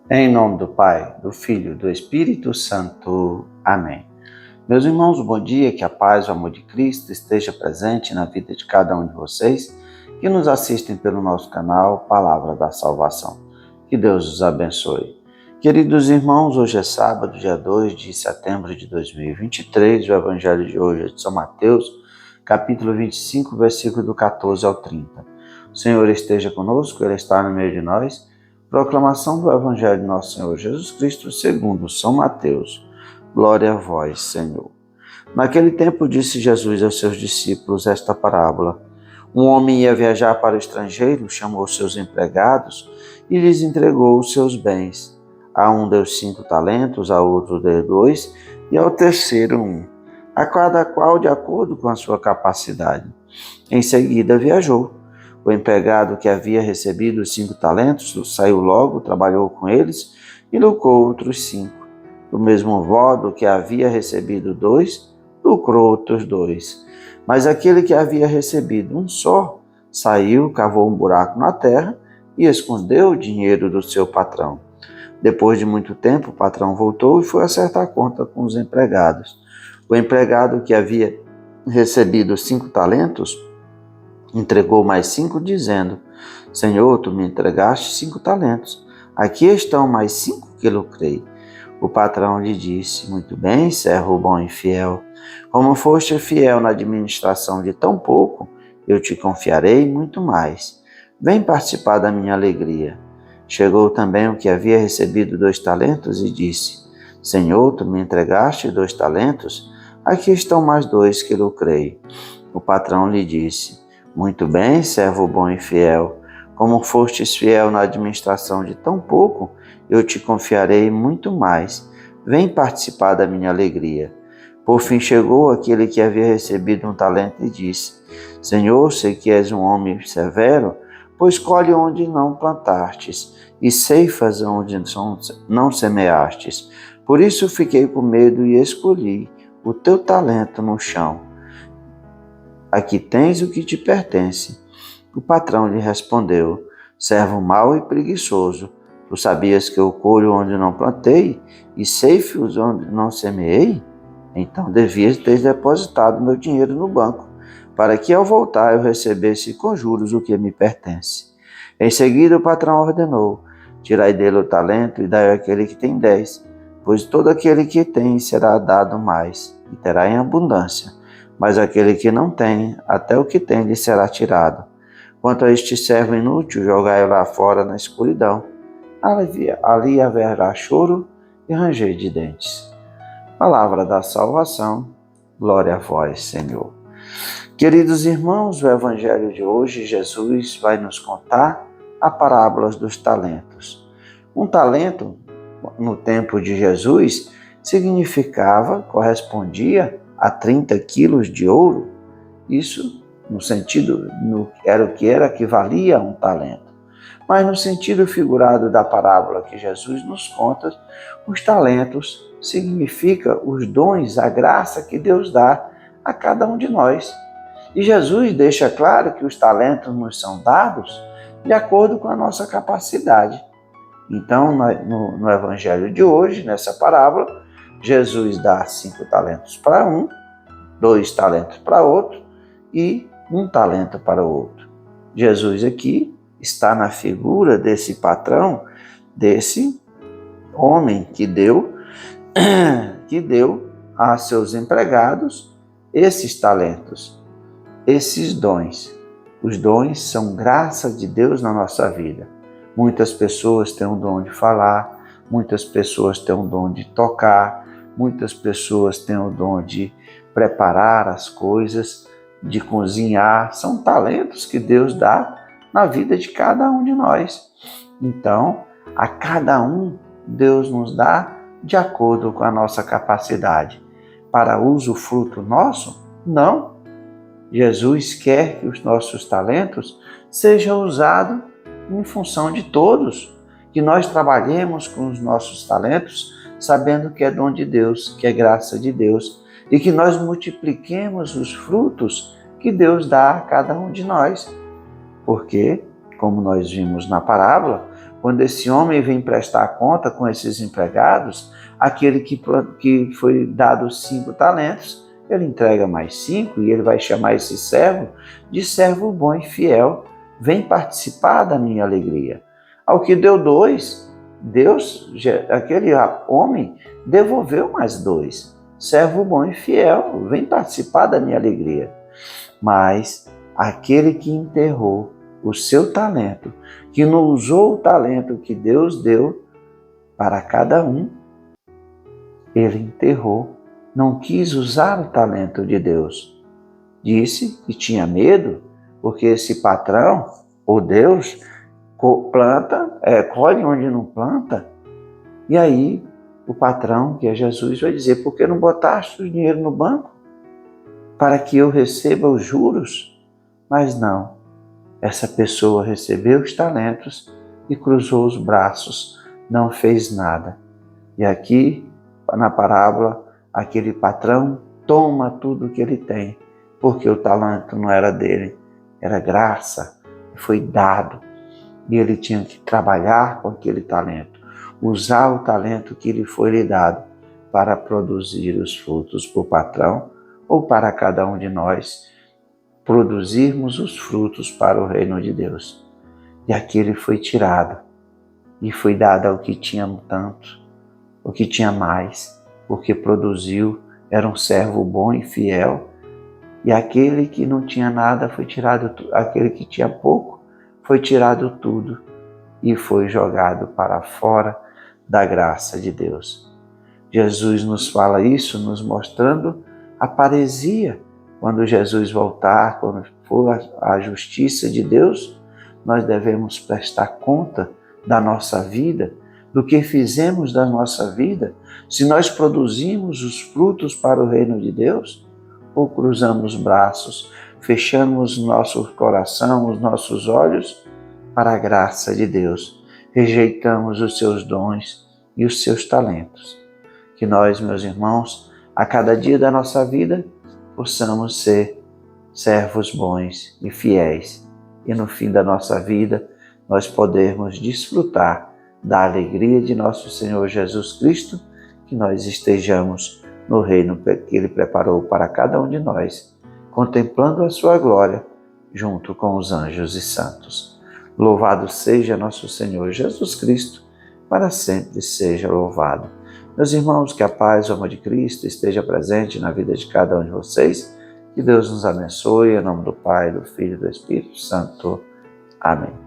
Em nome do Pai, do Filho e do Espírito Santo. Amém. Meus irmãos, bom dia, que a paz e o amor de Cristo esteja presente na vida de cada um de vocês que nos assistem pelo nosso canal Palavra da Salvação. Que Deus os abençoe. Queridos irmãos, hoje é sábado, dia 2 de setembro de 2023, o Evangelho de hoje é de São Mateus, capítulo 25, versículo do 14 ao 30. O Senhor esteja conosco, Ele está no meio de nós. Proclamação do Evangelho de Nosso Senhor Jesus Cristo, segundo São Mateus. Glória a vós, Senhor. Naquele tempo disse Jesus aos seus discípulos esta parábola. Um homem ia viajar para o estrangeiro, chamou seus empregados e lhes entregou os seus bens. A um deu 5 talentos, a outro deu 2 e ao terceiro 1, a cada qual de acordo com a sua capacidade. Em seguida viajou. O empregado que havia recebido os 5 talentos saiu logo, trabalhou com eles e lucrou outros 5. Do mesmo modo que havia recebido 2, lucrou outros 2. Mas aquele que havia recebido um só, saiu, cavou um buraco na terra e escondeu o dinheiro do seu patrão. Depois de muito tempo, o patrão voltou e foi acertar conta com os empregados. O empregado que havia recebido 5 talentos entregou mais 5, dizendo: Senhor, tu me entregaste 5 talentos. Aqui estão mais 5 que lucrei. O patrão lhe disse: Muito bem, servo bom e fiel. Como foste fiel na administração de tão pouco, eu te confiarei muito mais. Vem participar da minha alegria. Chegou também o que havia recebido 2 talentos e disse: Senhor, tu me entregaste 2 talentos. Aqui estão mais 2 que lucrei. O patrão lhe disse: Muito bem, servo bom e fiel. Como fostes fiel na administração de tão pouco, eu te confiarei muito mais. Vem participar da minha alegria. Por fim chegou aquele que havia recebido 1 talento e disse: Senhor, sei que és um homem severo, pois colhe onde não plantastes, e ceifas onde não semeastes. Por isso fiquei com medo e escolhi o teu talento no chão. Aqui tens o que te pertence. O patrão lhe respondeu: Servo mau e preguiçoso, tu sabias que eu colho onde não plantei e ceifo onde não semeei? Então devias ter depositado meu dinheiro no banco, para que ao voltar eu recebesse com juros o que me pertence. Em seguida o patrão ordenou: Tirai dele o talento e dai àquele que tem 10, pois todo aquele que tem será dado mais, e terá em abundância. Mas aquele que não tem, até o que tem lhe será tirado. Quanto a este servo inútil, jogai-o lá fora na escuridão. Ali haverá choro e ranger de dentes. Palavra da salvação, glória a vós, Senhor. Queridos irmãos, o Evangelho de hoje, Jesus vai nos contar a parábola dos talentos. Um talento, no tempo de Jesus, correspondia a 30 quilos de ouro. Isso era o que equivalia a um talento. Mas no sentido figurado da parábola que Jesus nos conta, os talentos significa os dons, a graça que Deus dá a cada um de nós. E Jesus deixa claro que os talentos nos são dados de acordo com a nossa capacidade. Então, no Evangelho de hoje, nessa parábola, Jesus dá 5 talentos para um, 2 talentos para outro e 1 talento para o outro. Jesus aqui está na figura desse patrão, desse homem que deu a seus empregados esses talentos, esses dons. Os dons são graça de Deus na nossa vida. Muitas pessoas têm o dom de falar, muitas pessoas têm o dom de tocar, muitas pessoas têm o dom de preparar as coisas, de cozinhar. São talentos que Deus dá na vida de cada um de nós. Então, a cada um, Deus nos dá de acordo com a nossa capacidade. Para uso fruto nosso? Não. Jesus quer que os nossos talentos sejam usados em função de todos, que nós trabalhemos com os nossos talentos, sabendo que é dom de Deus, que é graça de Deus, e que nós multipliquemos os frutos que Deus dá a cada um de nós. Porque, como nós vimos na parábola, quando esse homem vem prestar conta com esses empregados, aquele que foi dado 5 talentos, ele entrega mais 5 e ele vai chamar esse servo de servo bom e fiel. Vem participar da minha alegria. Ao que deu 2, aquele homem devolveu mais 2. Servo bom e fiel, vem participar da minha alegria. Mas aquele que enterrou o seu talento, que não usou o talento que Deus deu para cada um, ele enterrou, não quis usar o talento de Deus. Disse que tinha medo, porque esse patrão, ou Deus, colhe onde não planta. E aí o patrão, que é Jesus, vai dizer: por que não botaste o dinheiro no banco para que eu receba os juros? Mas não, essa pessoa recebeu os talentos e cruzou os braços, não fez nada. E aqui, na parábola, aquele patrão toma tudo que ele tem, porque o talento não era dele, era graça, foi dado. E ele tinha que trabalhar com aquele talento, usar o talento que lhe foi lhe dado para produzir os frutos para o patrão ou para cada um de nós produzirmos os frutos para o reino de Deus. E aquele foi tirado e foi dado ao que tinha tanto, o que tinha mais, porque produziu, era um servo bom e fiel. E aquele que não tinha nada foi tirado, aquele que tinha pouco foi tirado tudo e foi jogado para fora da graça de Deus. Jesus nos fala isso, nos mostrando a paresia. Quando Jesus voltar, quando for a justiça de Deus, nós devemos prestar conta da nossa vida, do que fizemos da nossa vida, se nós produzimos os frutos para o reino de Deus, ou cruzamos braços, fechamos nosso coração, os nossos olhos para a graça de Deus, rejeitamos os seus dons e os seus talentos. Que nós, meus irmãos, a cada dia da nossa vida, possamos ser servos bons e fiéis, e no fim da nossa vida nós podermos desfrutar da alegria de nosso Senhor Jesus Cristo, que nós estejamos no reino que Ele preparou para cada um de nós, contemplando a sua glória junto com os anjos e santos. Louvado seja nosso Senhor Jesus Cristo, para sempre seja louvado. Meus irmãos, que a paz e o amor de Cristo esteja presente na vida de cada um de vocês. Que Deus nos abençoe, em nome do Pai, do Filho e do Espírito Santo. Amém.